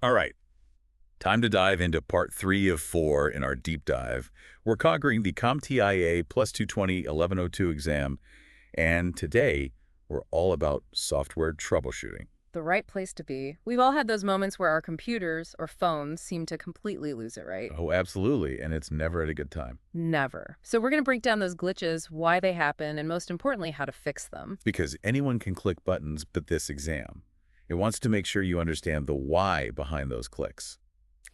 All right, time to dive into part 3 of 4 in our deep dive. We're conquering the CompTIA Plus 220 1102 exam, and today we're all about software troubleshooting. The right place to be. We've all had those moments where our computers or phones seem to completely lose it, right? Oh, absolutely, and it's never at a good time. Never. So we're going to break down those glitches, why they happen, and most importantly, how to fix them. Because anyone can click buttons but this exam. It wants to make sure you understand the why behind those clicks.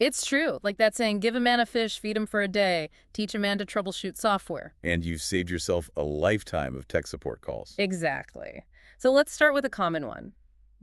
It's true. Like that saying, give a man a fish, feed him for a day, teach a man to troubleshoot software. And you've saved yourself a lifetime of tech support calls. Exactly. So let's start with a common one.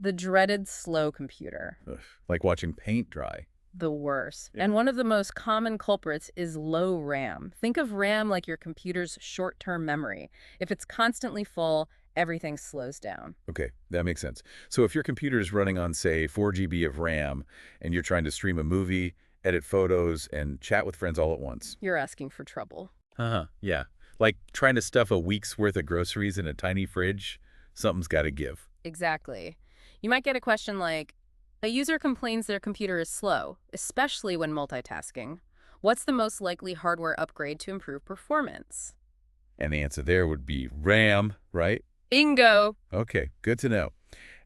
The dreaded slow computer. Ugh, like watching paint dry. The worst. Yeah. And one of the most common culprits is low RAM. Think of RAM like your computer's short-term memory. If it's constantly full, everything slows down. Okay, that makes sense. So if your computer is running on, say, 4 GB of RAM, and you're trying to stream a movie, edit photos, and chat with friends all at once. You're asking for trouble. Uh-huh, yeah. Like trying to stuff a week's worth of groceries in a tiny fridge, something's got to give. Exactly. You might get a question like, a user complains their computer is slow, especially when multitasking. What's the most likely hardware upgrade to improve performance? And the answer there would be RAM, right? Bingo! Okay, good to know.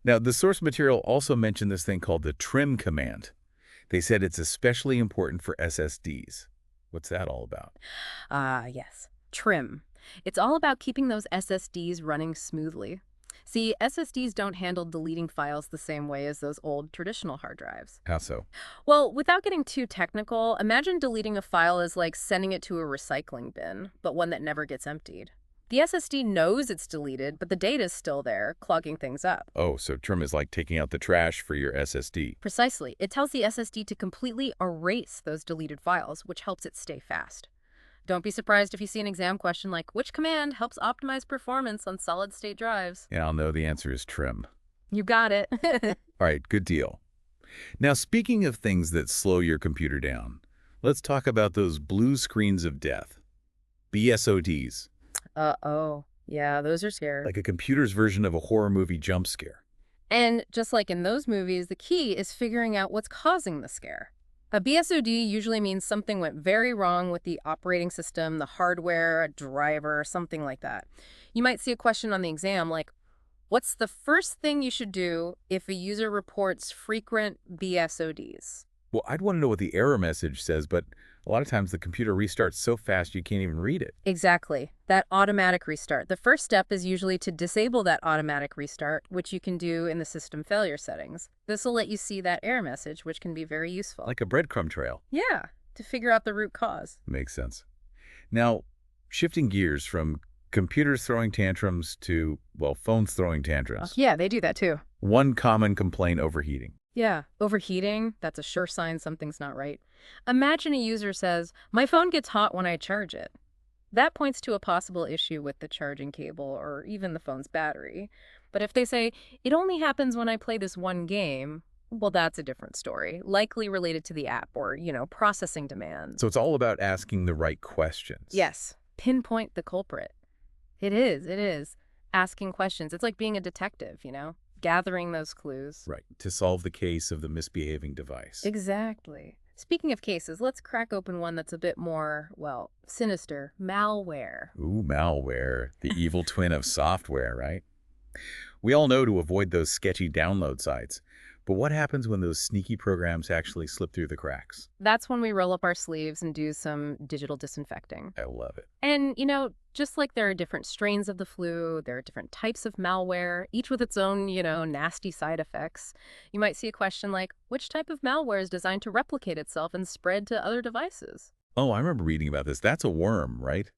Now, the source material also mentioned this thing called the trim command. They said it's especially important for SSDs. What's that all about? Ah, yes. Trim. It's all about keeping those SSDs running smoothly. See, SSDs don't handle deleting files the same way as those old traditional hard drives. How so? Well, without getting too technical, imagine deleting a file as like sending it to a recycling bin, but one that never gets emptied. The SSD knows it's deleted, but the data's still there, clogging things up. Oh, so trim is like taking out the trash for your SSD. Precisely. It tells the SSD to completely erase those deleted files, which helps it stay fast. Don't be surprised if you see an exam question like, which command helps optimize performance on solid-state drives? Yeah, I'll know the answer is trim. You got it. All right, good deal. Now, speaking of things that slow your computer down, let's talk about those blue screens of death. BSODs, Uh-oh. Yeah, those are scary. like a computer's version of a horror movie jump scare. And just like in those movies, the key is figuring out what's causing the scare. A BSOD usually means something went very wrong with the operating system, the hardware, a driver, something like that. You might see a question on the exam like, what's the first thing you should do if a user reports frequent BSODs? Well, I'd want to know what the error message says, but a lot of times the computer restarts so fast you can't even read it. Exactly. That automatic restart. The first step is usually to disable that automatic restart, which you can do in the system failure settings. This will let you see that error message, which can be very useful. Like a breadcrumb trail. Yeah, to figure out the root cause. Makes sense. Now, shifting gears from computers throwing tantrums to, well, phones throwing tantrums. Yeah, they do that too. One common complaint, overheating. Yeah, overheating, that's a sure sign something's not right. Imagine a user says, my phone gets hot when I charge it. That points to a possible issue with the charging cable or even the phone's battery. But if they say, it only happens when I play this one game, well, that's a different story, likely related to the app or, processing demands. So it's all about asking the right questions. Yes, pinpoint the culprit. It is. Asking questions. It's like being a detective, gathering those clues. Right, to solve the case of the misbehaving device. Exactly. Speaking of cases, let's crack open one that's a bit more, well, sinister. Malware. Ooh, malware, the evil twin of software, right? We all know to avoid those sketchy download sites, but what happens when those sneaky programs actually slip through the cracks? That's when we roll up our sleeves and do some digital disinfecting. I love it. And, just like there are different strains of the flu, there are different types of malware, each with its own, nasty side effects. You might see a question like, which type of malware is designed to replicate itself and spread to other devices? Oh, I remember reading about this. That's a worm, right?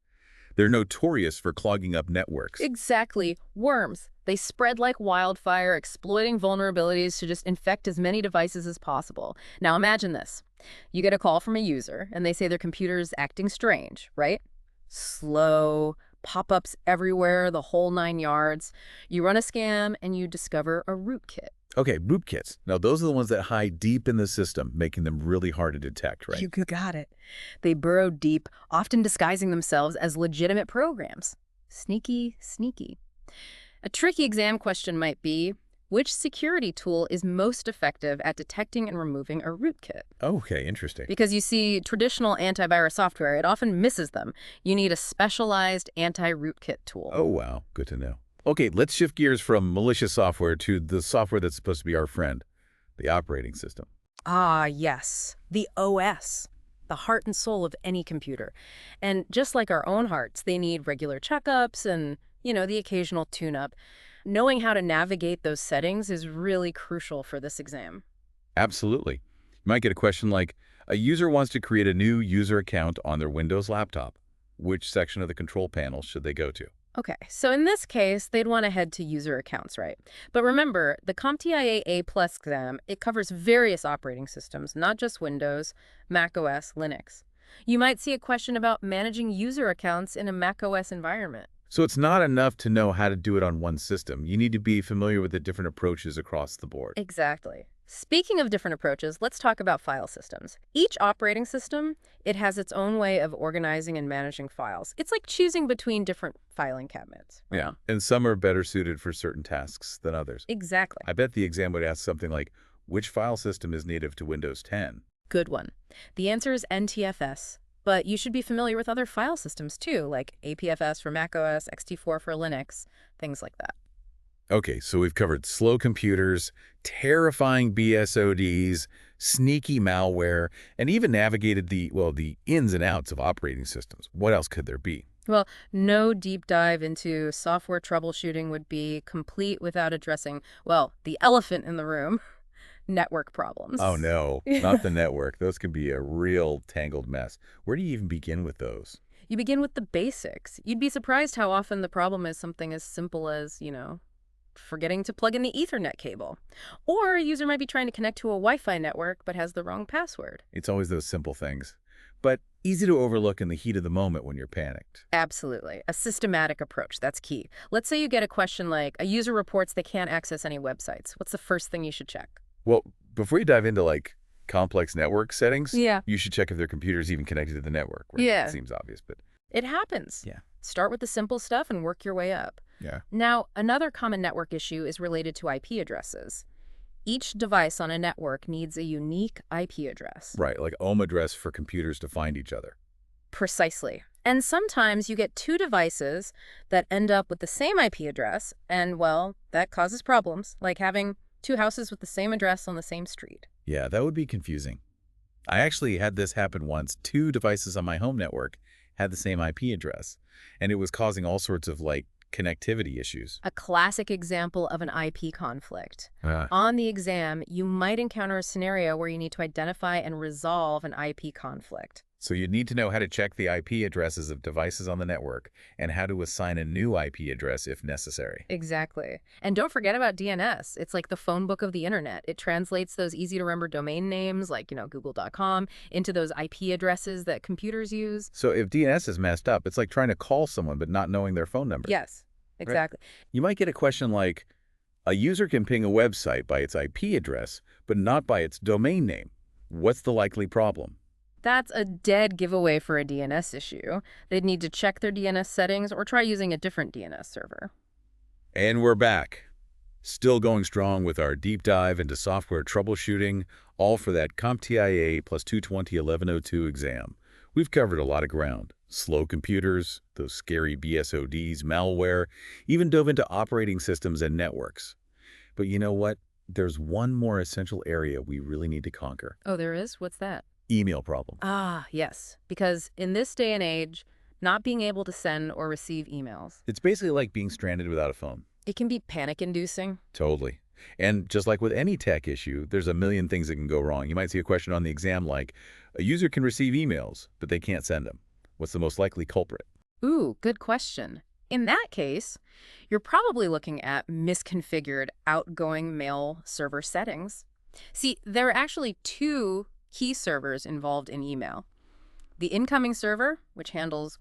They're notorious for clogging up networks. Exactly. Worms. They spread like wildfire, exploiting vulnerabilities to just infect as many devices as possible. Now imagine this. You get a call from a user, and they say their computer is acting strange, right? Slow, pop-ups everywhere, the whole 9 yards. You run a scan, and you discover a rootkit. Okay, rootkits. Now, those are the ones that hide deep in the system, making them really hard to detect, right? You got it. They burrow deep, often disguising themselves as legitimate programs. Sneaky, sneaky. A tricky exam question might be, which security tool is most effective at detecting and removing a rootkit. Okay, interesting. Because you see, traditional antivirus software, it often misses them. You need a specialized anti-rootkit tool. Oh, wow. Good to know. Okay, let's shift gears from malicious software to the software that's supposed to be our friend, the operating system. Ah, yes. The OS. The heart and soul of any computer. And just like our own hearts, they need regular checkups and, the occasional tune-up. Knowing how to navigate those settings is really crucial for this exam. Absolutely. You might get a question like, a user wants to create a new user account on their Windows laptop. Which section of the control panel should they go to? Okay, so in this case, they'd want to head to user accounts, right? But remember, the CompTIA A+ exam, it covers various operating systems, not just Windows, Mac OS, Linux. You might see a question about managing user accounts in a Mac OS environment. So it's not enough to know how to do it on one system. You need to be familiar with the different approaches across the board. Exactly. Speaking of different approaches, let's talk about file systems. Each operating system, it has its own way of organizing and managing files. It's like choosing between different filing cabinets. Yeah, and some are better suited for certain tasks than others. Exactly. I bet the exam would ask something like, which file system is native to Windows 10? Good one. The answer is NTFS. But you should be familiar with other file systems too, like APFS for macOS, XT4 for Linux, things like that. Okay, so we've covered slow computers, terrifying BSODs, sneaky malware, and even navigated the ins and outs of operating systems. What else could there be? Well, no deep dive into software troubleshooting would be complete without addressing, the elephant in the room, network problems. Oh, no, not the network. Those can be a real tangled mess. Where do you even begin with those? You begin with the basics. You'd be surprised how often the problem is something as simple as, forgetting to plug in the Ethernet cable. Or a user might be trying to connect to a Wi-Fi network but has the wrong password. It's always those simple things, but easy to overlook in the heat of the moment when you're panicked. Absolutely. A systematic approach, that's key. Let's say you get a question like, a user reports they can't access any websites. What's the first thing you should check? Well, before you dive into complex network settings, Yeah. you should check if their computer is even connected to the network. Right? Yeah. It seems obvious, but It happens. yeah. Start with the simple stuff and work your way up. Yeah. Now, another common network issue is related to IP addresses. Each device on a network needs a unique IP address. Right, like home address for computers to find each other. Precisely. And sometimes you get two devices that end up with the same IP address, and, that causes problems, like having two houses with the same address on the same street. Yeah, that would be confusing. I actually had this happen once. Two devices on my home network had the same IP address, and it was causing all sorts of connectivity issues. A classic example of an IP conflict. Ah. On the exam, you might encounter a scenario where you need to identify and resolve an IP conflict. So you need to know how to check the IP addresses of devices on the network and how to assign a new IP address if necessary. Exactly. And don't forget about DNS. It's like the phone book of the internet. It translates those easy-to-remember domain names like, google.com into those IP addresses that computers use. So if DNS is messed up, it's like trying to call someone but not knowing their phone number. Yes, exactly. You might get a question like, a user can ping a website by its IP address, but not by its domain name. What's the likely problem? That's a dead giveaway for a DNS issue. They'd need to check their DNS settings or try using a different DNS server. And we're back. Still going strong with our deep dive into software troubleshooting, all for that CompTIA plus 220-1102 exam. We've covered a lot of ground. Slow computers, those scary BSODs, malware, even dove into operating systems and networks. But you know what? There's one more essential area we really need to conquer. Oh, there is? What's that? Email problem. Ah, yes. Because in this day and age, not being able to send or receive emails, It's basically like being stranded without a phone. it can be panic-inducing. Totally. And just like with any tech issue, there's a million things that can go wrong. You might see a question on the exam like, a user can receive emails, but they can't send them. What's the most likely culprit? Ooh, good question. In that case, you're probably looking at misconfigured outgoing mail server settings. See, there are actually two key servers involved in email. The incoming server, which handles,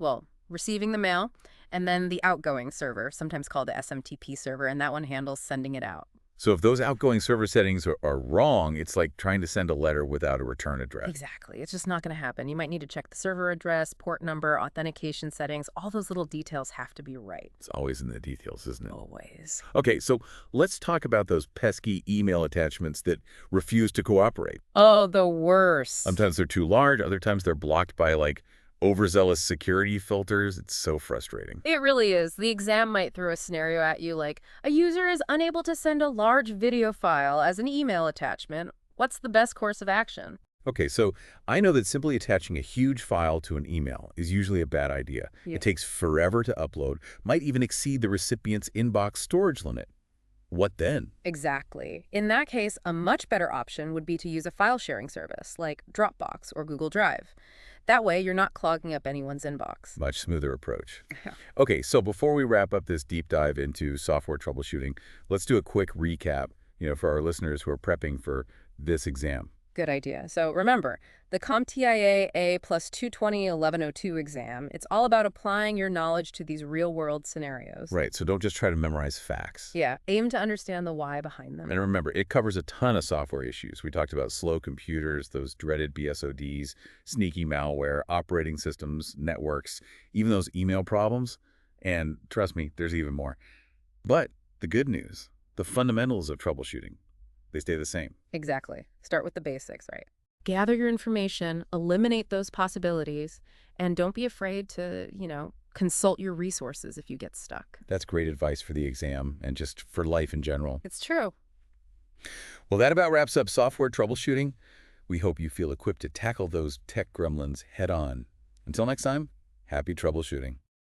receiving the mail, and then the outgoing server, sometimes called the SMTP server, and that one handles sending it out. So if those outgoing server settings are wrong, it's like trying to send a letter without a return address. Exactly. It's just not going to happen. You might need to check the server address, port number, authentication settings. All those little details have to be right. It's always in the details, isn't it? Always. Okay, so let's talk about those pesky email attachments that refuse to cooperate. Oh, the worst. Sometimes they're too large, other times they're blocked by, like, overzealous security filters. It's so frustrating. It really is. The exam might throw a scenario at you like, a user is unable to send a large video file as an email attachment. What's the best course of action? Okay, so I know that simply attaching a huge file to an email is usually a bad idea. Yeah. It takes forever to upload, might even exceed the recipient's inbox storage limit. What then? Exactly. In that case, a much better option would be to use a file sharing service like Dropbox or Google Drive. That way, you're not clogging up anyone's inbox. Much smoother approach. Okay, so before we wrap up this deep dive into software troubleshooting, let's do a quick recap, for our listeners who are prepping for this exam. Good idea. So remember, the CompTIA A+220-1102 exam, it's all about applying your knowledge to these real-world scenarios. Right, so don't just try to memorize facts. Yeah, aim to understand the why behind them. And remember, it covers a ton of software issues. We talked about slow computers, those dreaded BSODs, sneaky malware, operating systems, networks, even those email problems. And trust me, there's even more. But the good news, the fundamentals of troubleshooting, they stay the same. Exactly. Start with the basics, right? Gather your information, eliminate those possibilities, and don't be afraid to, consult your resources if you get stuck. That's great advice for the exam and just for life in general. It's true. Well, that about wraps up software troubleshooting. We hope you feel equipped to tackle those tech gremlins head on. Until next time, happy troubleshooting.